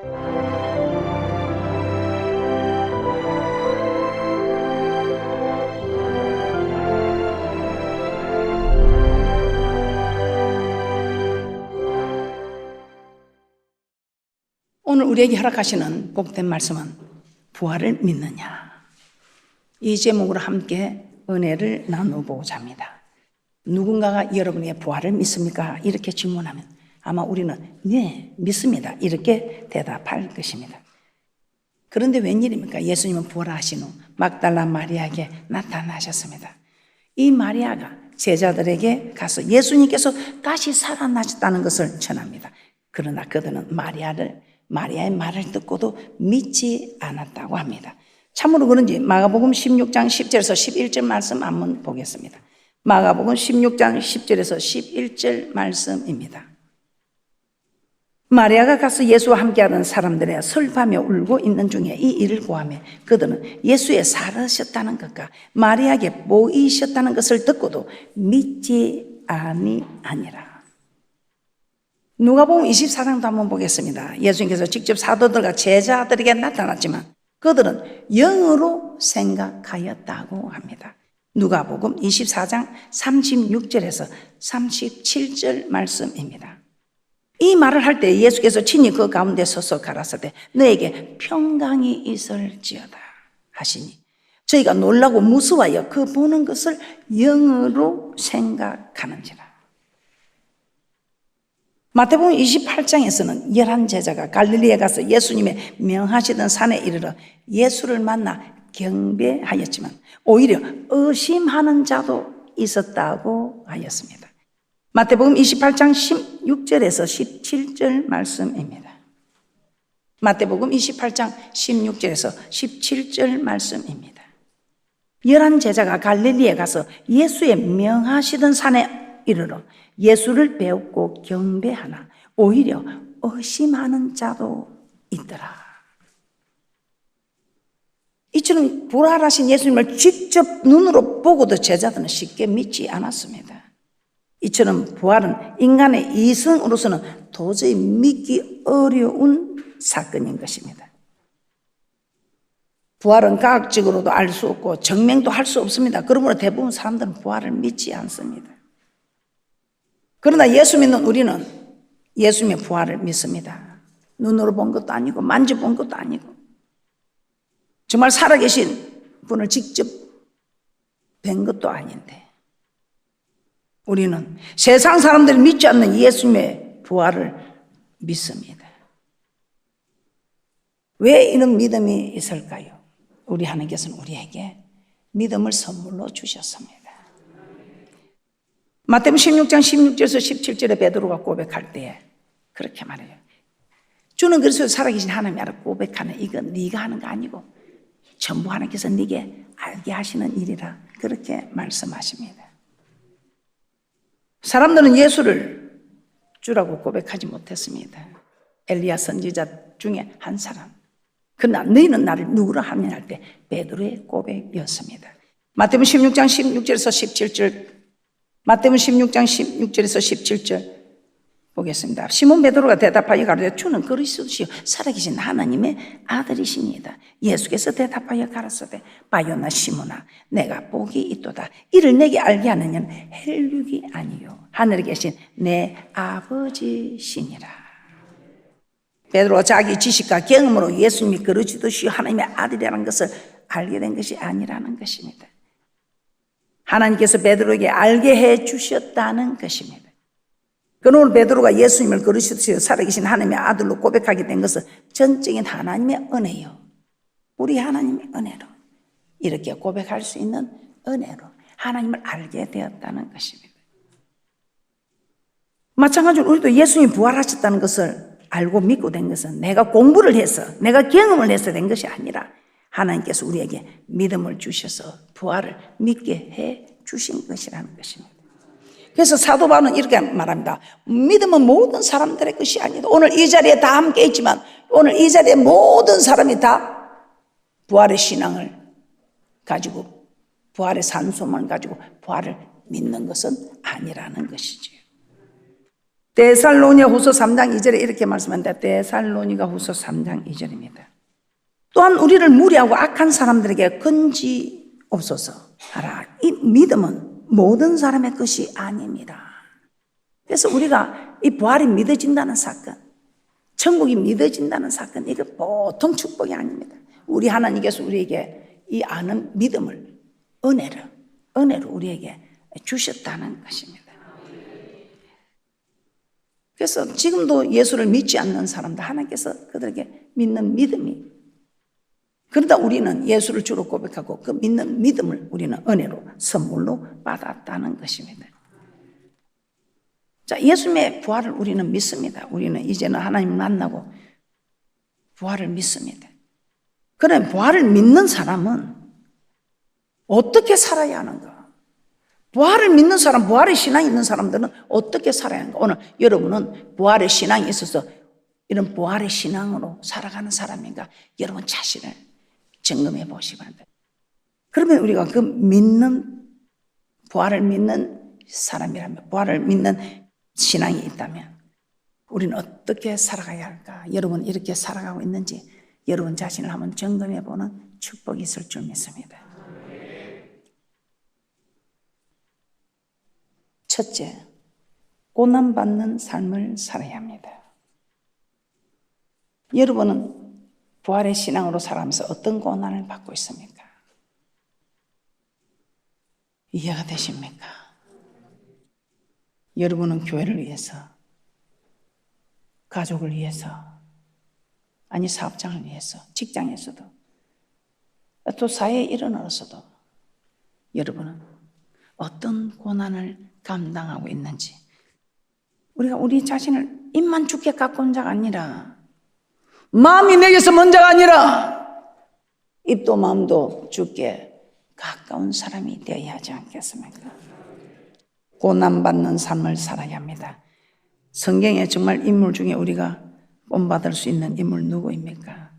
오늘 우리에게 허락하시는 복된 말씀은 부활을 믿느냐? 이 제목으로 함께 은혜를 나누고자 합니다. 누군가가 여러분의 부활을 믿습니까? 이렇게 질문하면 아마 우리는 네, 믿습니다. 이렇게 대답할 것입니다. 그런데 웬일입니까? 예수님은 부활하신 후 막달라 마리아에게 나타나셨습니다. 이 마리아가 제자들에게 가서 예수님께서 다시 살아나셨다는 것을 전합니다. 그러나 그들은 마리아의 말을 듣고도 믿지 않았다고 합니다. 참으로 그런지 마가복음 16장 10절에서 11절 말씀 한번 보겠습니다. 마가복음 16장 10절에서 11절 말씀입니다. 마리아가 가서 예수와 함께하던 사람들의 슬퍼하며 울고 있는 중에 이 일을 고하며 그들은 예수의 살으셨다는 것과 마리아에게 보이셨다는 것을 듣고도 믿지 아니하니라. 누가복음 24장도 한번 보겠습니다. 예수님께서 직접 사도들과 제자들에게 나타났지만 그들은 영으로 생각하였다고 합니다. 누가복음 24장 36절에서 37절 말씀입니다. 이 말을 할 때 예수께서 친히 그 가운데 서서 가라사대 너에게 평강이 있을지어다 하시니 저희가 놀라고 무서워하여 그 보는 것을 영으로 생각하는지라. 마태복음 28장에서는 11제자가 갈릴리에 가서 예수님의 명하시던 산에 이르러 예수를 만나 경배하였지만 오히려 의심하는 자도 있었다고 하였습니다. 마태복음 28장 16절에서 17절 말씀입니다. 마태복음 28장 16절에서 17절 말씀입니다. 11제자가 갈릴리에 가서 예수의 명하시던 산에 이르러 예수를 배웠고 경배하나 오히려 의심하는 자도 있더라. 이처럼 부활하신 예수님을 직접 눈으로 보고도 제자들은 쉽게 믿지 않았습니다. 이처럼 부활은 인간의 이성으로서는 도저히 믿기 어려운 사건인 것입니다. 부활은 과학적으로도 알 수 없고 증명도 할 수 없습니다. 그러므로 대부분 사람들은 부활을 믿지 않습니다. 그러나 예수 믿는 우리는 예수님의 부활을 믿습니다. 눈으로 본 것도 아니고 만져본 것도 아니고 정말 살아계신 분을 직접 뵌 것도 아닌데 우리는 세상 사람들이 믿지 않는 예수님의 부활을 믿습니다. 왜 이런 믿음이 있을까요? 우리 하나님께서는 우리에게 믿음을 선물로 주셨습니다. 마태복음 16장 16절에서 17절에 베드로가 고백할 때 그렇게 말해요. 주는 그리스도 살아계신 하나님이 알아 고백하는 이건 네가 하는 거 아니고 전부 하나님께서 네게 알게 하시는 일이라 그렇게 말씀하십니다. 사람들은 예수를 주라고 고백하지 못했습니다. 엘리야 선지자 중에 한 사람. 그러나 너희는 나를 누구라 하느냐 할 때 베드로의 고백이었습니다. 마태복음 16장 16절에서 17절 마태복음 16장 16절에서 17절 보겠습니다. 시몬 베드로가 대답하여 가로되 주는 그리스도시요 살아계신 하나님의 아들이시니이다. 예수께서 대답하여 가라사대 바요나 시몬아 내가 복이 있도다. 이를 내게 알게 하느냐는 혈육이 아니요 하늘에 계신 내 아버지시니라. 베드로가 자기 지식과 경험으로 예수님이 그리스도시요 하나님의 아들이라는 것을 알게 된 것이 아니라는 것입니다. 하나님께서 베드로에게 알게 해 주셨다는 것입니다. 그러므로 베드로가 예수님을 그리스도시요 살아계신 하나님의 아들로 고백하게 된 것은 전적인 하나님의 은혜요. 우리 하나님의 은혜로 이렇게 고백할 수 있는 은혜로 하나님을 알게 되었다는 것입니다. 마찬가지로 우리도 예수님이 부활하셨다는 것을 알고 믿고 된 것은 내가 공부를 해서 내가 경험을 해서 된 것이 아니라 하나님께서 우리에게 믿음을 주셔서 부활을 믿게 해 주신 것이라는 것입니다. 그래서 사도 바울은 이렇게 말합니다. 믿음은 모든 사람들의 것이 아니다. 오늘 이 자리에 다 함께 있지만 오늘 이 자리에 모든 사람이 다 부활의 신앙을 가지고 부활의 산소만 가지고 부활을 믿는 것은 아니라는 것이죠. 데살로니가 후서 3장 2절에 이렇게 말씀합니다. 데살로니가 후서 3장 2절입니다. 또한 우리를 무리하고 악한 사람들에게 건지옵소서 하라. 이 믿음은 모든 사람의 것이 아닙니다. 그래서 우리가 이 부활이 믿어진다는 사건, 천국이 믿어진다는 사건, 이거 보통 축복이 아닙니다. 우리 하나님께서 우리에게 이 아는 믿음을 은혜로 우리에게 주셨다는 것입니다. 그래서 지금도 예수를 믿지 않는 사람들, 하나님께서 그들에게 믿는 믿음이, 그러다 우리는 예수를 주로 고백하고 그 믿는 믿음을 우리는 은혜로 선물로 받았다는 것입니다. 자, 예수님의 부활을 우리는 믿습니다. 우리는 이제는 하나님을 만나고 부활을 믿습니다. 그런데 부활을 믿는 사람은 어떻게 살아야 하는가? 부활을 믿는 사람, 부활의 신앙이 있는 사람들은 어떻게 살아야 하는가? 오늘 여러분은 부활의 신앙이 있어서 이런 부활의 신앙으로 살아가는 사람인가? 여러분 자신을 점검해 보시기 바랍니다. 그러면 우리가 그 부활을 믿는 사람이라면, 부활을 믿는 신앙이 있다면 우리는 어떻게 살아가야 할까? 여러분 이렇게 살아가고 있는지 여러분 자신을 한번 점검해 보는 축복이 있을 줄 믿습니다. 첫째, 고난받는 삶을 살아야 합니다. 여러분은 부활의 신앙으로 살아가면서 어떤 고난을 받고 있습니까? 이해가 되십니까? 여러분은 교회를 위해서, 가족을 위해서, 아니 사업장을 위해서, 직장에서도, 또 사회에 일어나서도 여러분은 어떤 고난을 감당하고 있는지, 우리가 우리 자신을 입만 죽게 가까운 자가 아니라, 마음이 내게서 먼 자가 아니라 입도 마음도 죽게 가까운 사람이 되어야 하지 않겠습니까? 고난받는 삶을 살아야 합니다. 성경에 정말 인물 중에 우리가 본받을 수 있는 인물 누구입니까?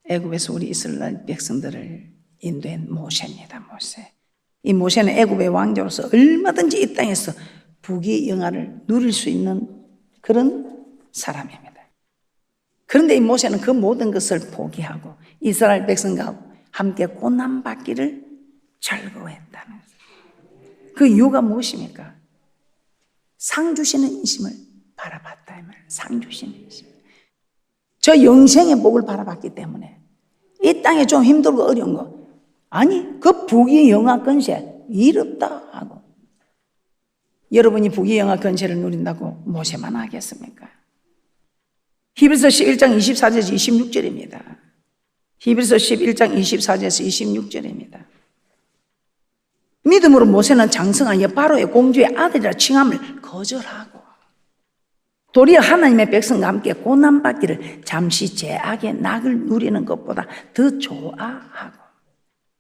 애굽에서 우리 이스라엘 백성들을 인도한 모세입니다. 모세. 이 모세는 애굽의 왕자로서 얼마든지 이 땅에서 부귀영화를 누릴 수 있는 그런 사람입니다. 그런데 이 모세는 그 모든 것을 포기하고 이스라엘 백성과 함께 고난받기를 즐거워했다는 거예요. 그 이유가 무엇입니까? 상 주시는 인심을 바라봤다. 상 주시는 인심. 저 영생의 복을 바라봤기 때문에 이 땅에 좀 힘들고 어려운 거, 아니 그 부귀영화 권세 이롭다 하고, 여러분이 부귀영화 권세를 누린다고 모세만 하겠습니까? 히브리서 11장 24절에서 26절입니다. 히브리서 11장 24절에서 26절입니다. 믿음으로 모세는 장성하여 바로의 공주의 아들이라 칭함을 거절하고 도리어 하나님의 백성과 함께 고난받기를 잠시 죄악의 낙을 누리는 것보다 더 좋아하고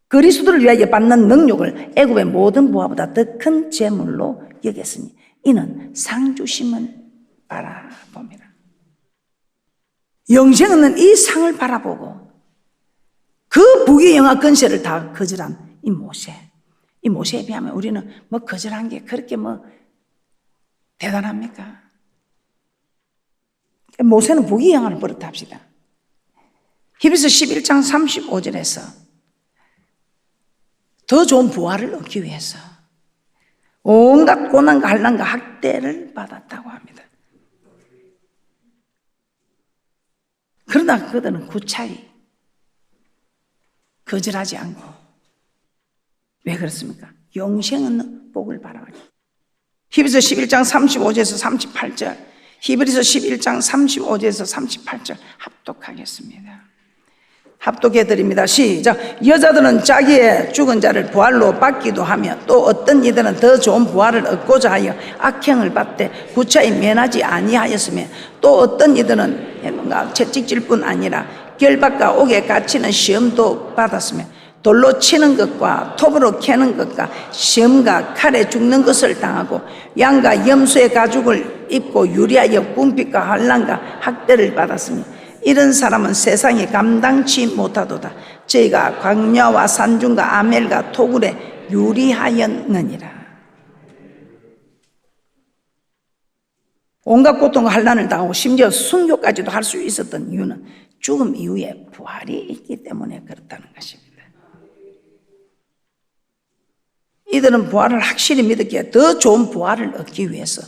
그리스도를 위하여 받는 능력을 애굽의 모든 부하보다 더 큰 재물로 여겼으니 이는 상 주심을 바라봅니다. 영생은 이 상을 바라보고 그 부귀영화 권세를 다 거절한 이 모세. 이 모세에 비하면 우리는 뭐 거절한 게 그렇게 뭐 대단합니까? 모세는 부귀영화를 버렸다 합시다. 히브리서 11장 35절에서 더 좋은 부활을 얻기 위해서 온갖 고난과 환난과 학대를 받았다고 합니다. 그러나 그들은 구차히 거절하지 않고, 왜 그렇습니까? 영생 없는 복을 바라보니. 히브리서 11장 35절에서 38절, 히브리서 11장 35절에서 38절 합독하겠습니다. 합독해드립니다. 시작. 여자들은 자기의 죽은 자를 부활로 받기도 하며 또 어떤 이들은 더 좋은 부활을 얻고자 하여 악행을 받되 구차히 면하지 아니하였으며 또 어떤 이들은 뭔가 채찍질 뿐 아니라 결박과 옥에 갇히는 시험도 받았으며 돌로 치는 것과 톱으로 캐는 것과 시험과 칼에 죽는 것을 당하고 양과 염소의 가죽을 입고 유리하여 궁핍과 환난과 학대를 받았으며 이런 사람은 세상에 감당치 못하도다. 저희가 광야와 산중과 아멜과 토굴에 유리하였느니라. 온갖 고통과 환난을 당하고 심지어 순교까지도 할 수 있었던 이유는 죽음 이후에 부활이 있기 때문에 그렇다는 것입니다. 이들은 부활을 확실히 믿었기에 더 좋은 부활을 얻기 위해서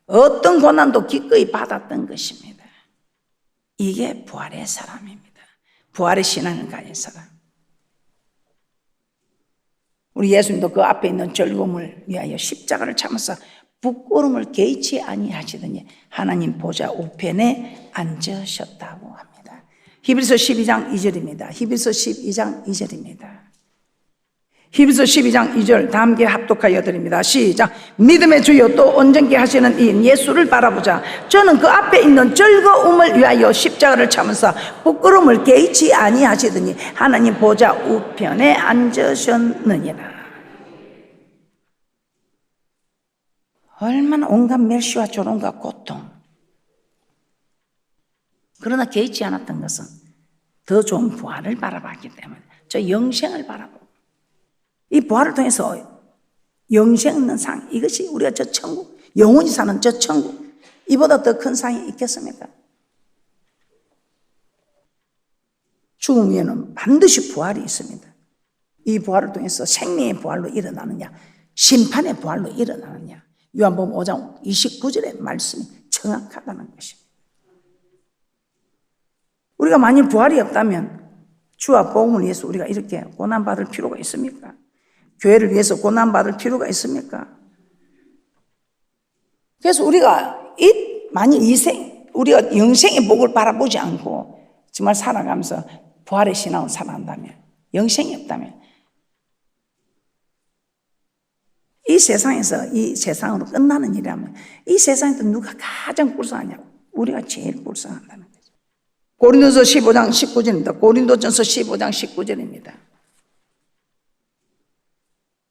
어떤 고난도 기꺼이 받았던 것입니다. 이게 부활의 사람입니다. 부활의 신앙을 가진 사람. 우리 예수님도 그 앞에 있는 즐거움을 위하여 십자가를 참으사 부끄러움을 개의치 아니하시더니 하나님 보좌 우편에 앉으셨다고 합니다. 히브리서 12장 2절입니다. 히브리서 12장 2절입니다. 히브리서 12장 2절 다 함께 합독하여 드립니다. 시작. 믿음의 주여 또 온전케 하시는 이 예수를 바라보자. 저는 그 앞에 있는 즐거움을 위하여 십자가를 참으사 부끄러움을 개의치 아니하시더니 하나님 보좌 우편에 앉으셨느니라. 얼마나 온갖 멸시와 조롱과 고통. 그러나 개의치 않았던 것은 더 좋은 부활을 바라봤기 때문에 저 영생을 바라보고 이 부활을 통해서 영생 있는 상, 이것이 우리가 저 천국, 영원히 사는 저 천국, 이보다 더 큰 상이 있겠습니까? 죽음 위에는 반드시 부활이 있습니다. 이 부활을 통해서 생명의 부활로 일어나느냐, 심판의 부활로 일어나느냐, 요한복음 5장 29절의 말씀이 정확하다는 것입니다. 우리가 만일 부활이 없다면 주와 복음을 위해서 우리가 이렇게 고난받을 필요가 있습니까? 교회를 위해서 고난받을 필요가 있습니까? 그래서 우리가 만일 우리가 영생의 복을 바라보지 않고 정말 살아가면서 부활의 신앙을 살아간다면, 영생이 없다면 이 세상에서 이 세상으로 끝나는 일이라면 이 세상에서 누가 가장 불쌍하냐고? 우리가 제일 불쌍한다는 거죠. 고린도서 15장 19절입니다. 고린도전서 15장 19절입니다.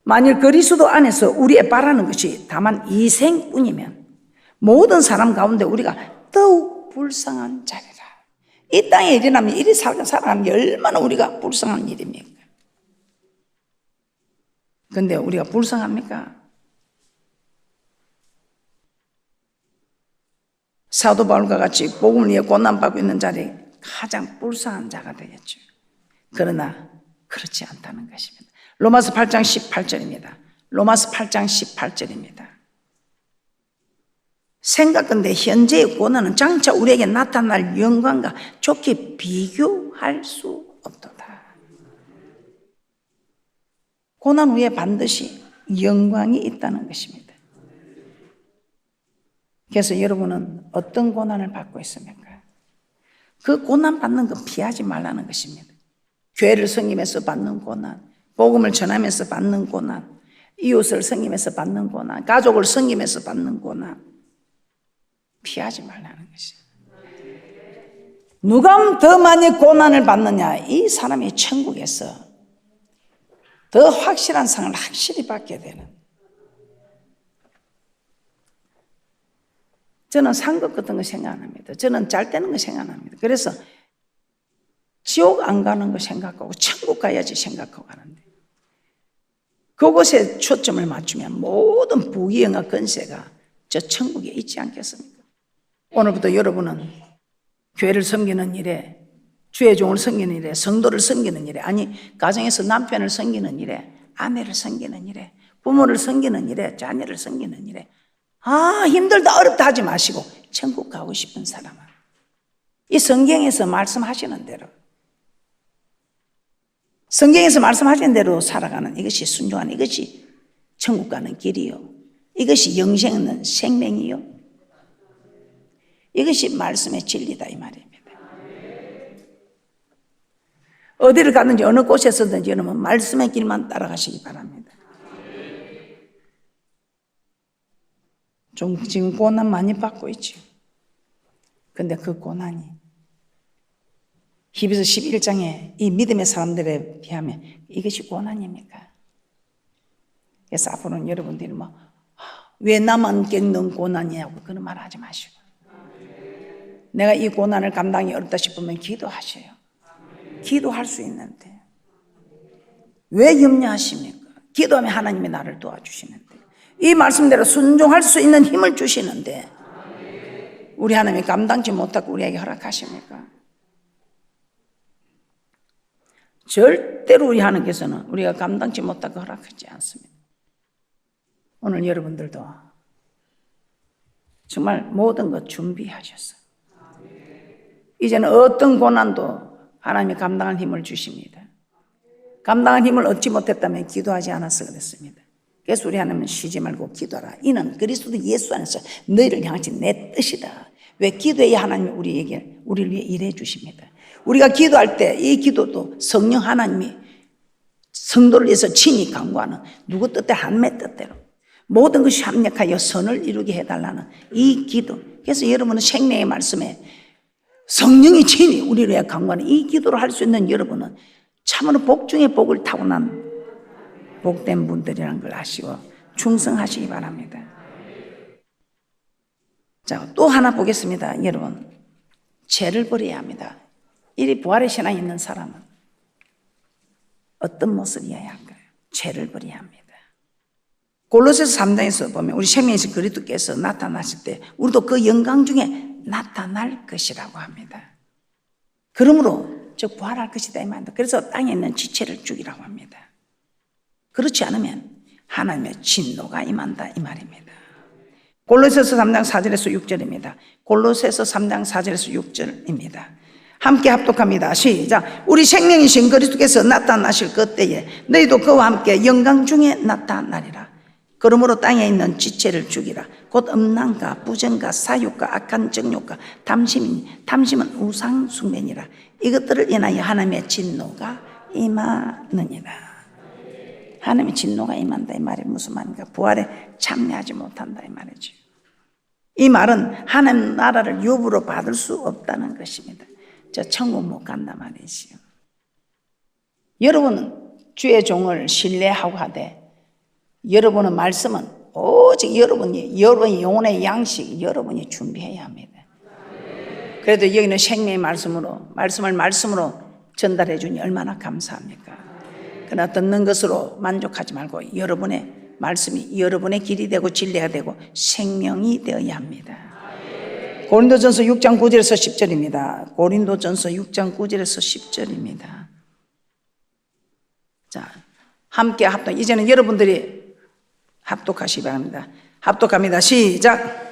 만일 그리스도 안에서 우리의 바라는 것이 다만 이 생뿐이면 모든 사람 가운데 우리가 더욱 불쌍한 자리라. 이 땅에 일어나면 이리 살아가는 게 얼마나 우리가 불쌍한 일입니까? 그런데 우리가 불쌍합니까? 사도 바울과 같이 복음을 위해 고난받고 있는 자리에 가장 불쌍한 자가 되겠죠. 그러나 그렇지 않다는 것입니다. 로마서 8장 18절입니다. 로마서 8장 18절입니다. 생각건대 현재의 고난은 장차 우리에게 나타날 영광과 좋게 비교할 수 없도다. 고난 후에 반드시 영광이 있다는 것입니다. 그래서 여러분은 어떤 고난을 받고 있습니까? 그 고난 받는 거 피하지 말라는 것입니다. 교회를 섬기면서 받는 고난, 복음을 전하면서 받는 고난, 이웃을 섬기면서 받는 고난, 가족을 섬기면서 받는 고난, 피하지 말라는 것입니다. 누가 더 많이 고난을 받느냐? 이 사람이 천국에서 더 확실한 상을 확실히 받게 되는. 저는 상급 같은 거 생각 안 합니다. 저는 잘 되는 거 생각 안 합니다. 그래서 지옥 안 가는 거 생각하고 천국 가야지 생각하고 가는데 그곳에 초점을 맞추면 모든 부귀영화 권세가 저 천국에 있지 않겠습니까? 오늘부터 여러분은 교회를 섬기는 일에, 주의 종을 섬기는 일에, 성도를 섬기는 일에, 아니 가정에서 남편을 섬기는 일에, 아내를 섬기는 일에, 부모를 섬기는 일에, 자녀를 섬기는 일에 힘들다 어렵다 하지 마시고 천국 가고 싶은 사람은 이 성경에서 말씀하시는 대로, 성경에서 말씀하시는 대로 살아가는 이것이 순종하는, 이것이 천국 가는 길이요, 이것이 영생 있는 생명이요, 이것이 말씀의 진리다 이 말입니다. 어디를 가든지 어느 곳에서든지 여러분 말씀의 길만 따라가시기 바랍니다. 지금 고난 많이 받고 있죠. 근데 그 고난이 히브리서 11장에 이 믿음의 사람들에 비하면 이것이 고난입니까? 그래서 앞으로는 여러분들이 왜 나만 겪는 고난이냐고 그런 말 하지 마시고, 내가 이 고난을 감당이 어렵다 싶으면 기도하셔요. 기도할 수 있는데 왜 염려하십니까? 기도하면 하나님이 나를 도와주시는데, 이 말씀대로 순종할 수 있는 힘을 주시는데 우리 하나님이 감당치 못하고 우리에게 허락하십니까? 절대로 우리 하나님께서는 우리가 감당치 못하고 허락하지 않습니다. 오늘 여러분들도 정말 모든 것 준비하셨어요. 이제는 어떤 고난도 하나님이 감당할 힘을 주십니다. 감당할 힘을 얻지 못했다면 기도하지 않았어 그랬습니다. 그래서 우리 하나님은 쉬지 말고 기도하라. 이는 그리스도 예수 안에서 너희를 향하신 내 뜻이다. 왜 기도해야 하나님이 우리를 위해 일해 주십니다. 우리가 기도할 때 이 기도도 성령 하나님이 성도를 위해서 친히 강구하는 누구 뜻대로 하나님의 뜻대로 모든 것이 합력하여 선을 이루게 해달라는 이 기도. 그래서 여러분은 생명의 말씀에 성령이 친히 우리를 위해 강구하는 이 기도를 할 수 있는 여러분은 참으로 복 중에 복을 타고난 복된 분들이라는 걸 아시고 충성하시기 바랍니다. 자, 또 하나 보겠습니다. 여러분, 죄를 버려야 합니다. 이 부활의 신앙이 있는 사람은 어떤 모습이어야 할까요? 죄를 버려야 합니다. 골로새서 3장에서 보면 우리 생명이신 그리스도께서 나타나실 때 우리도 그 영광 중에 나타날 것이라고 합니다. 그러므로 즉 부활할 것이다 이 말입니다. 그래서 땅에 있는 지체를 죽이라고 합니다. 그렇지 않으면 하나님의 진노가 임한다 이 말입니다. 골로새서 3장 4절에서 6절입니다. 골로새서 3장 4절에서 6절입니다. 함께 합독합니다. 시작. 우리 생명이신 그리스도께서 나타나실 그때에 너희도 그와 함께 영광 중에 나타나리라. 그러므로 땅에 있는 지체를 죽이라. 곧 음란과 부정과 사욕과 악한 정욕과 탐심은 우상 숭배니라. 이것들을 인하여 하나님의 진노가 임하느니라. 하나님의 진노가 임한다 이 말이 무슨 말인가? 부활에 참여하지 못한다 이 말이죠. 이 말은 하나님 나라를 유업으로 받을 수 없다는 것입니다. 저 천국 못 간다 말이지요. 여러분은 주의 종을 신뢰하고 하되 여러분의 말씀은 오직 여러분의 영혼의 양식 여러분이 준비해야 합니다. 그래도 여기는 생명의 말씀을 전달해 주니 얼마나 감사합니까? 그러나 듣는 것으로 만족하지 말고 여러분의 말씀이 여러분의 길이 되고 진리가 되고 생명이 되어야 합니다. 고린도전서 6장 9절에서 10절입니다. 고린도전서 6장 9절에서 10절입니다. 자, 함께 합독. 이제는 여러분들이 합독하시기 바랍니다. 합독합니다. 시작.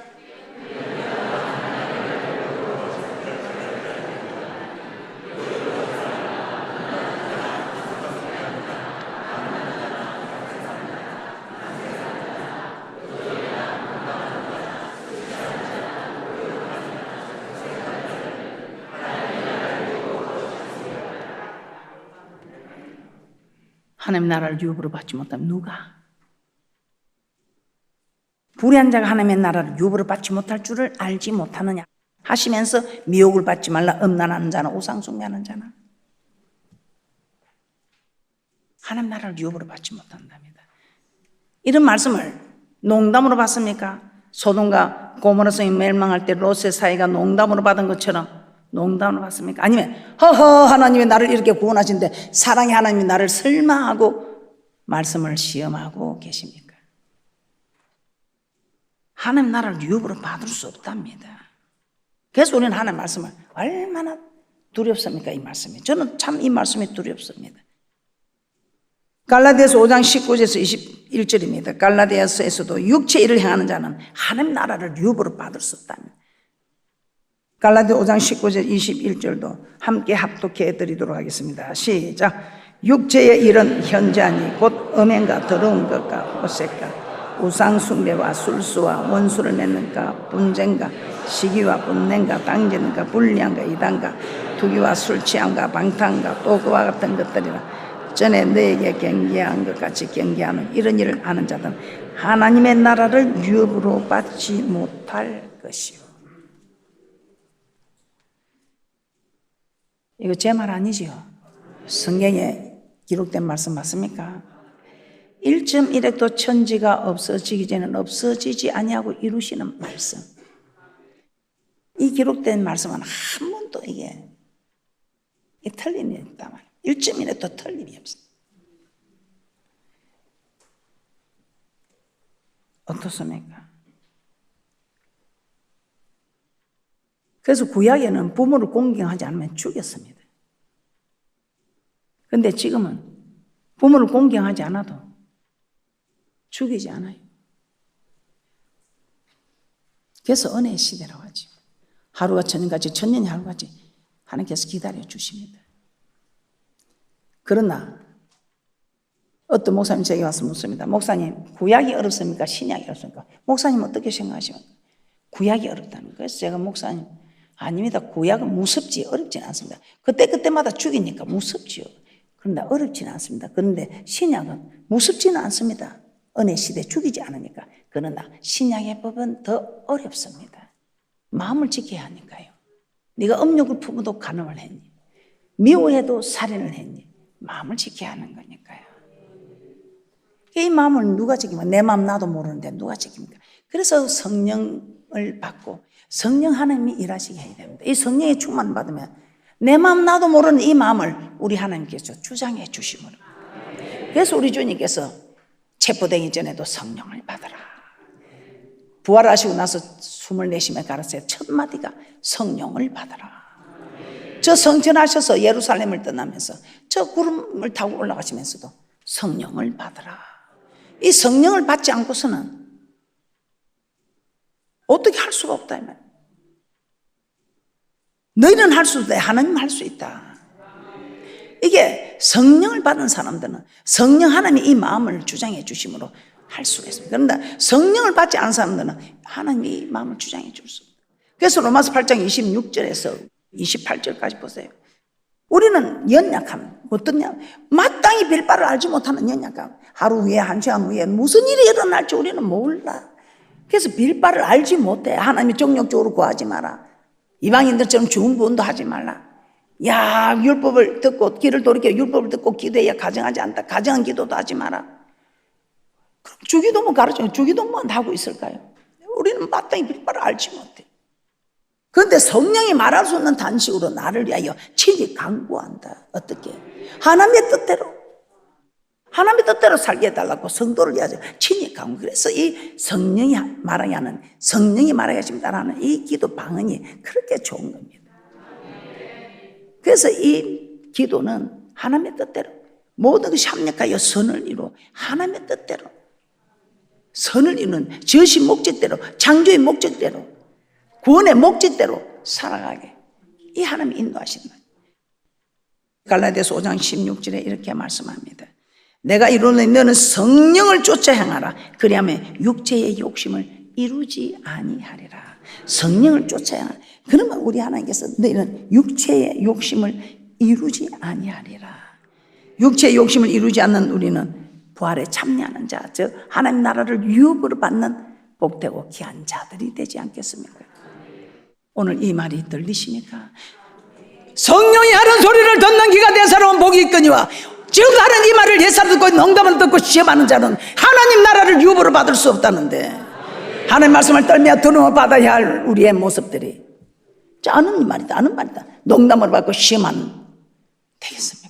하나님 나라를 유업으로 받지 못하면 누가? 불의한 자가 하나님의 나라를 유업으로 받지 못할 줄을 알지 못하느냐 하시면서 미혹을 받지 말라. 음란하는 자나 우상 숭배하는 자나 하나님 나라를 유업으로 받지 못한답니다. 이런 말씀을 농담으로 받습니까? 소돔과 고모라 성이 멸망할 때 롯의 사이가 농담으로 받은 것처럼 농담으로 받습니까? 아니면 허허 하나님이 나를 이렇게 구원하신데 사랑의 하나님이 나를 설마하고 말씀을 시험하고 계십니까? 하나님 나라를 유업으로 받을 수 없답니다. 그래서 우리는 하나님 말씀을 얼마나 두렵습니까? 이 말씀이. 저는 참 이 말씀이 두렵습니다. 갈라디아서 5장 19절에서 21절입니다. 갈라디아서에서도 육체 일을 행하는 자는 하나님 나라를 유업으로 받을 수 없답니다. 갈라디아 5장 19절 21절도 함께 합독해 드리도록 하겠습니다. 시작. 육체의 일은 현저하니 곧 음행과 더러운 것과 호색과 우상 숭배와 술수와 원수를 맺는가 분쟁과 시기와 분냉과 당진과 불리함과 이단과 투기와 술 취함과 방탕과 또 그와 같은 것들이라. 전에 너에게 경계한 것 같이 경계하는 이런 일을 하는 자들은 하나님의 나라를 유업으로 받지 못할 것이요. 이거 제 말 아니지요? 성경에 기록된 말씀 맞습니까? 1.1획도 천지가 없어지기 전에는 없어지지 아니하고 이루시는 말씀. 이 기록된 말씀은 한 번도 이게 틀림이 없다 말이에요. 1.1획도 틀림이 없습니다. 어떻습니까? 그래서 구약에는 부모를 공경하지 않으면 죽였습니다. 그런데 지금은 부모를 공경하지 않아도 죽이지 않아요. 그래서 은혜의 시대라고 하죠. 하루가 천년같이 천년이 하루같이 하나님께서 기다려 주십니다. 그러나 어떤 목사님 제게 와서 묻습니다. 목사님, 구약이 어렵습니까? 신약이 어렵습니까? 목사님 어떻게 생각하십니까? 구약이 어렵다는 거예요. 그래서 제가 목사님, 아닙니다. 구약은 무섭지 어렵지는 않습니다. 그때마다 죽이니까 무섭지요. 그런데 어렵지는 않습니다. 그런데 신약은 무섭지는 않습니다. 은혜 시대 죽이지 않으니까. 그러나 신약의 법은 더 어렵습니다. 마음을 지켜야 하니까요. 네가 음욕을 품어도 간음을 했니? 미워해도 살인을 했니? 마음을 지켜야 하는 거니까요. 이 마음을 누가 지킵니까? 내 마음 나도 모르는데 누가 지킵니까? 그래서 성령을 받고 성령 하나님이 일하시게 해야 됩니다. 이 성령의 충만 받으면 내 마음 나도 모르는 이 마음을 우리 하나님께서 주장해 주심으로. 그래서 우리 주님께서 체포되기 전에도 성령을 받으라. 부활하시고 나서 숨을 내쉬며 가르쳐요. 첫 마디가 성령을 받으라. 저 성전하셔서 예루살렘을 떠나면서 저 구름을 타고 올라가시면서도 성령을 받으라. 이 성령을 받지 않고서는 어떻게 할 수가 없다. 너희는 할 수 있다. 하나님 할 수 있다. 이게 성령을 받은 사람들은 성령 하나님이 이 마음을 주장해 주심으로 할 수가 있습니다. 그런데 성령을 받지 않은 사람들은 하나님이 이 마음을 주장해 줄 수 없습니다. 그래서 로마서 8장 26절에서 28절까지 보세요. 우리는 연약함, 어떠냐? 마땅히 빌바를 알지 못하는 연약함. 하루 후에, 한 시간 후에 무슨 일이 일어날지 우리는 몰라. 그래서 빌바를 알지 못해. 하나님이 정욕적으로 구하지 마라. 이방인들처럼 좋은 구원도 하지 말라. 야, 율법을 듣고 길을 돌이켜 율법을 듣고 기도해야 가정하지 않다. 가정한 기도도 하지 마라. 그럼 주기도문 가르쳐요. 주기도문 하고 있을까요? 우리는 마땅히 빌바를 알지 못해. 그런데 성령이 말할 수 없는 단식으로 나를 위하여 친히 강구한다. 어떻게? 하나님의 뜻대로 살게 해달라고 성도를 위하여 친히 강구. 그래서 이 성령이 말하게 하는, 성령이 말하게 하십니다라는 이 기도 방언이 그렇게 좋은 겁니다. 그래서 이 기도는 하나님의 뜻대로 모든 것이 합력하여 선을 이루어 하나님의 뜻대로 선을 이루는 지으신 목적대로, 창조의 목적대로, 구원의 목적대로 살아가게 이 하나님이 인도하신다. 갈라디아서 5장 16절에 이렇게 말씀합니다. 내가 이르노니 너는 성령을 쫓아 행하라. 그리하면 육체의 욕심을 이루지 아니하리라. 성령을 쫓아 행하라. 그러면 우리 하나님께서 너희는 육체의 욕심을 이루지 아니하리라. 육체의 욕심을 이루지 않는 우리는 부활에 참여하는 자, 즉 하나님 나라를 유업으로 받는 복되고 귀한 자들이 되지 않겠습니까? 오늘 이 말이 들리십니까? 성령이 하는 소리를 듣는 귀가 된 사람은 복이 있거니와 지금 하는 이 말을 옛사람 듣고 농담을 듣고 시험하는 자는 하나님 나라를 유업으로 받을 수 없다는데, 하나님 말씀을 떨며 들음을 받아야 할 우리의 모습들이 아는 말이다, 아는 말이다, 농담을 받고 시험하는 되겠습니다.